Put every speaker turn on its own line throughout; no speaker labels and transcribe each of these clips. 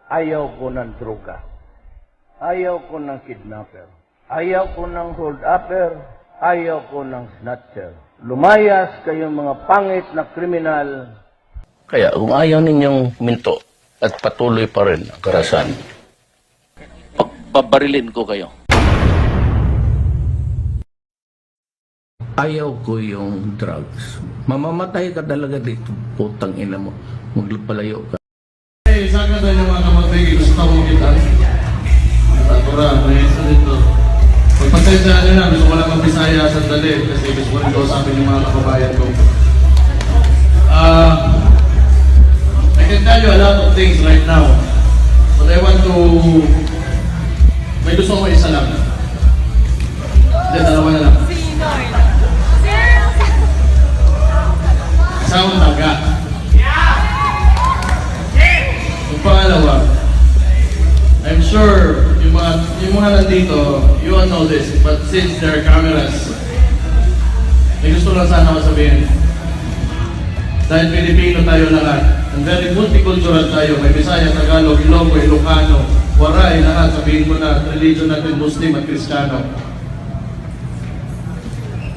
Ayaw ko ng droga. Ayaw ko ng kidnapper. Ayaw ko ng hold-upper. Ayaw ko ng snatcher. Lumayas kayong mga pangit na kriminal.
Kaya kung ayaw ninyong minto at patuloy pa rin ang karahasan, pabarilin ko kayo. Ayaw ko yung drugs. Mamamatay ka talaga dito, putang ina mo. Magpalayo ka.
Isa ka tayo ng mga kamagay, gusto ko kita. Tatura, may isa dito. Pagpasensya nyo na, gusto ko lang mag-Bisaya sandali kasi gusto ko rin kausapin yung mga kababayan ko. I can tell you a lot of things right now, but I want to... May gusto ko isa lang. Hindi, dalawa na lang. Isang taga. Yung pangalawa, I'm sure yung mga nandito, you all know this, but since there are cameras, may gusto lang sana ako sabihin. Dahil Pilipino tayo lahat, and very multicultural tayo, may Bisaya, Tagalog, Ilonggo, Ilocano, Waray, lahat, sabihin ko na, religion natin, Muslim at Kristiyano.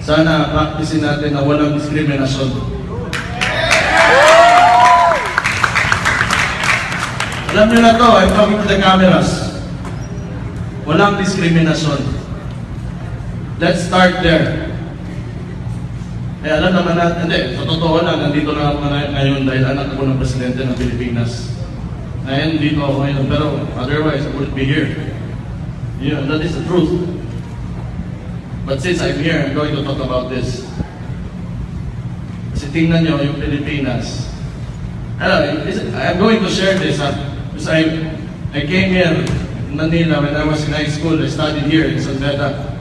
Sana practicein natin na walang diskriminasyon. Alam nyo na to, I'm talking to the cameras. Walang diskriminasyon. Let's start there. Eh, alam naman natin, hindi, sa totoo lang, nandito lang ako ngayon dahil anak ako ng presidente ng Pilipinas. Ngayon, dito ako ngayon, pero otherwise, I wouldn't be here. Yeah, that is the truth. But since I'm here, I'm going to talk about this. Kasi tingnan nyo, yung Pilipinas. I'm going to share this, because I came here in Manila when I was in high school. I studied here in San Beda.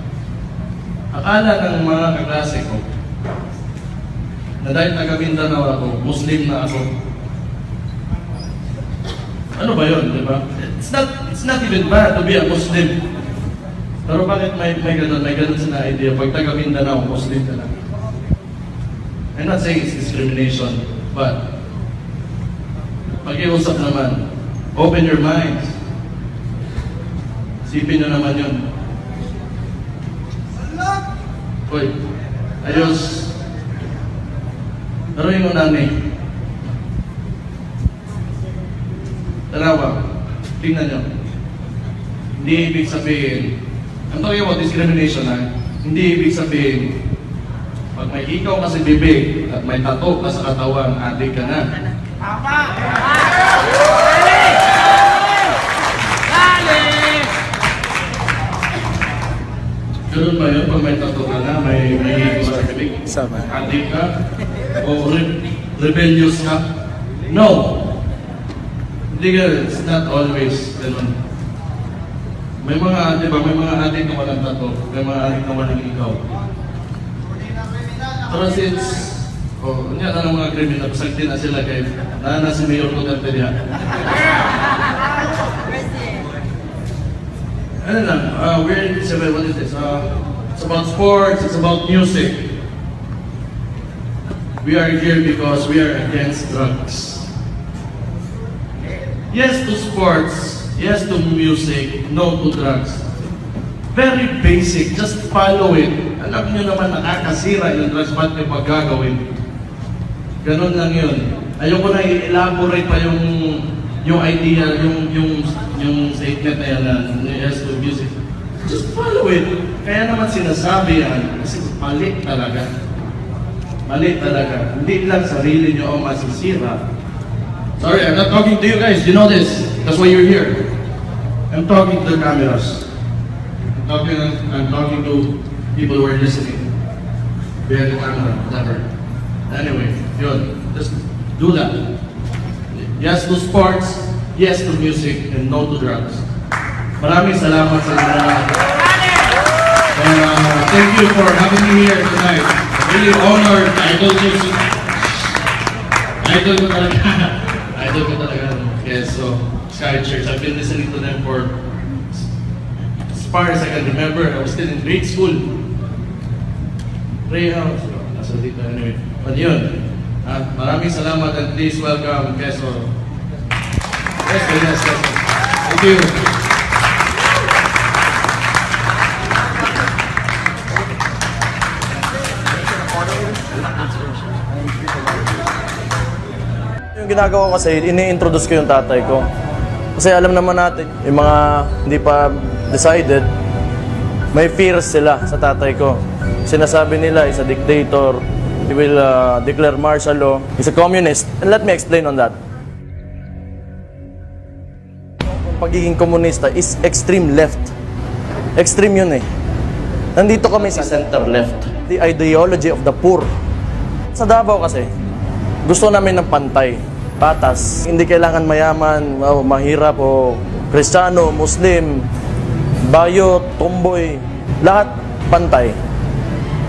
Akala ng mga kaklase ko, na dahil taga Mindanao ako, Muslim na ako. Ano ba yun, di ba? It's not even bad to be a Muslim. Pero bakit may ganun sila idea, pag taga Mindanao, Muslim ka na. I'm not saying it's discrimination, but pag-iusap naman, open your minds. Isipin nyo naman yun. Uy, ayos. Pero yung nanay, dalawa, tingnan nyo. Hindi ibig sabihin, ang talking about discrimination hindi ibig sabihin, pag may ikaw kasi bibig at may tato ka sa katawan, adik ka na.
Tama!
Ganun ba yun? Pag may tato ka na, may ikaw sa bibig, adik ka? O rebellious ka? No! Hindi ka, it's not always ganun. May mga, di ba, may mga adik na walang tato, may mga adik na walang ikaw. Pero since, niya na ng mga kriminal, pasagti na sila kay na si Mayor Duterte niya. Ano lang, we're in what is this? It's about sports, it's about music. We are here because we are against drugs. Yes to sports, yes to music, no to drugs. Very basic, just follow it. Alam nyo naman nakakasira yung drugs, ba't may paggagawin? Ganon lang yun. Ayoko na i-elaborate pa yung idea, yung statement na yan na yes to music. Just follow it. Kaya naman sinasabi yan, kasi mali talaga. Mali talaga. Hindi lang sarili nyo ang masisira. Sorry, I'm not talking to you guys. You know this. That's why you're here. I'm talking to the cameras. I'm talking to people who are listening. Behind the camera, whatever. Anyway, yun. Just do that. Yes to sports, yes to music, and no to drugs. Maraming salamat sa inyo. Thank you for having me here tonight. I'm really honored. Idol ko talaga. Yes, so Sky Church. I've been listening to them for as far as I can remember. I was still in grade school. Pray house. Nasa dito anyway. But yun. Maraming salamat and please welcome Quezon. Yes. Thank you.
Yung ginagawa ko kasi, ini-introduce ko yung tatay ko. Kasi alam naman natin, yung mga hindi pa decided, may fears sila sa tatay ko. Sinasabi nila, is a dictator, he will declare martial law, he's a communist. And let me explain on that. Yung pagiging komunista is extreme left. Extreme yun eh. Nandito kami sa center left. The ideology of the poor. Sa Davao kasi, gusto namin ng pantay, patas. Hindi kailangan mayaman, mahirap o Kristiyano, Muslim, bayot, tomboy. Lahat pantay.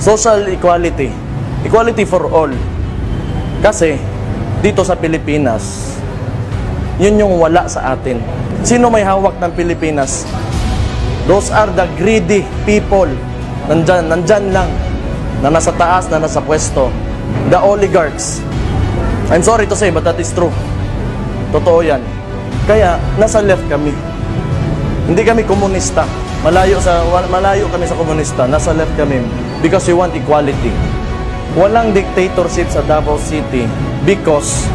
Social equality. Equality for all. Kasi, dito sa Pilipinas, yun yung wala sa atin. Sino may hawak ng Pilipinas? Those are the greedy people. Nandyan lang. Na nasa taas, na nasa pwesto. The oligarchs. I'm sorry to say, but that is true. Totoo yan. Kaya, nasa left kami. Hindi kami komunista. Malayo kami sa komunista. Nasa left kami. Because we want equality. Walang dictatorship sa Davao City. Because,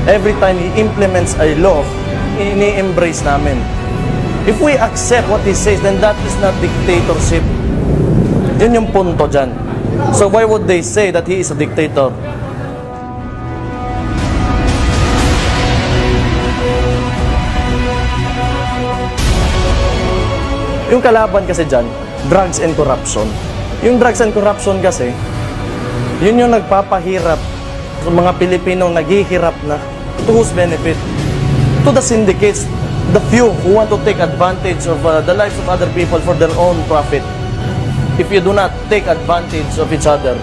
every time he implements a law, ini-embrace namin. If we accept what he says, then that is not dictatorship. Yun yung punto dyan. So why would they say that he is a dictator? Yung kalaban kasi dyan, drugs and corruption. Yung drugs and corruption kasi, yun yung nagpapahirap sa mga Pilipinong naghihirap na. To whose benefit? To the syndicates, the few who want to take advantage of the lives of other people for their own profit. If you do not take advantage of each other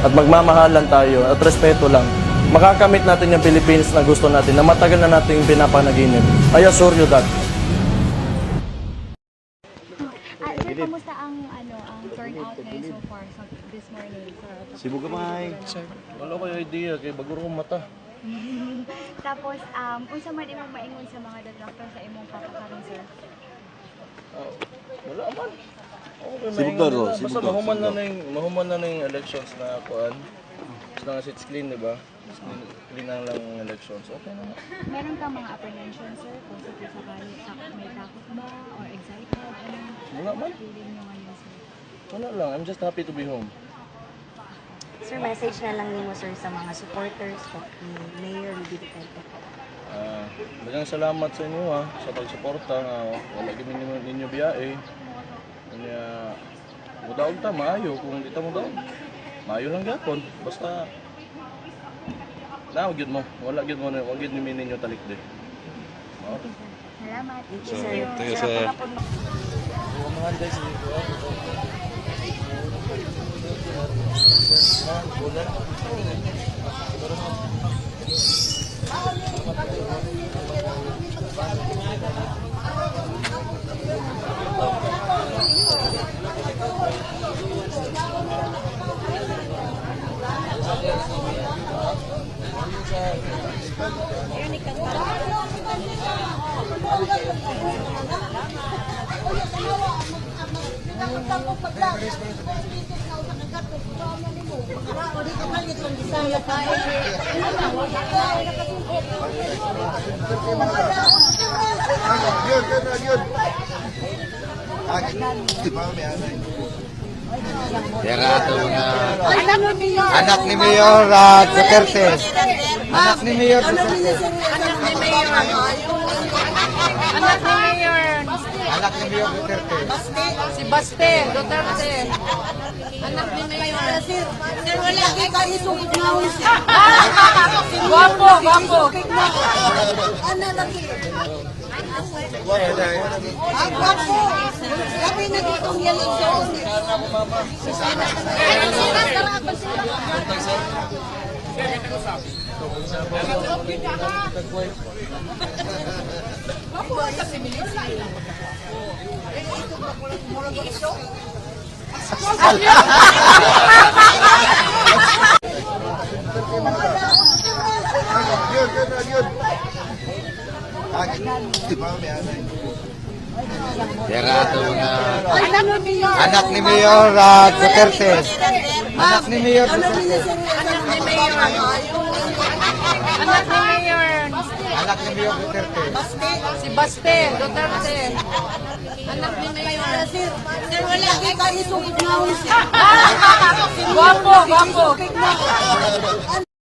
at magmamahalan tayo at respeto lang, makakamit natin yung Philippines na gusto natin, na matagal na natin pinapanaginip. I assure you that.
Sir, kamusta ang turnout ngayon so far this morning?
Sibo gamay. Wala ko yung idea, kay baguro kong mata.
Tapos, unsa man imong maingon sa mga detractor sa imong papakaron, sir?
Wala man. Okay,
Sibugdor,
maingon nila.
sibugdor,
Basta
sibugdor.
mahuman na na yung elections na kuan. Basta nga it's clean, di ba? Clean na lang yung elections. Okay na.
Meron kang mga apprehension, sir? Kung sa sakali, may takot ba? Or excited?
Wala man.
Feeling nyo ngayon, sir?
Wala lang. I'm just happy to be home.
Sir, message na lang nimo sir sa mga supporters ni Mayor Rudy Duterte.
Dagang salamat sa inyo sa pagsuporta. Wala gini ninyo biyae. Kanya mudaog ta maayo kung di ta mudaog. Maayo lang gyapon. Basta na gyud mo. Wala gyud mo, wag gyud ni ninyo talikde. Okay.
Salamat.
Thank you, sir.
Mga guys dito.
Anak ni Mayor Duterte. Anak ni Mayor Duterte. Anak ni Mayor Duterte.
Si Baste, Duterte. Anak ni Mayor. Sir, wala kay kaisong ignawin siya. Guwapo, guwapo. Ano lagi? Ang guwapo. Sabi na ditong yellow zone.
Anak ni Mayor Duterte. Anak ni Mayor Duterte.
Anak ni Mayor. Anak ni Mayor.
Anak ni Mayor Duterte.
Si Baste Duterte. Anak ni Mayor. Sir, wala kayo isugod na. Guwapo, guwapo.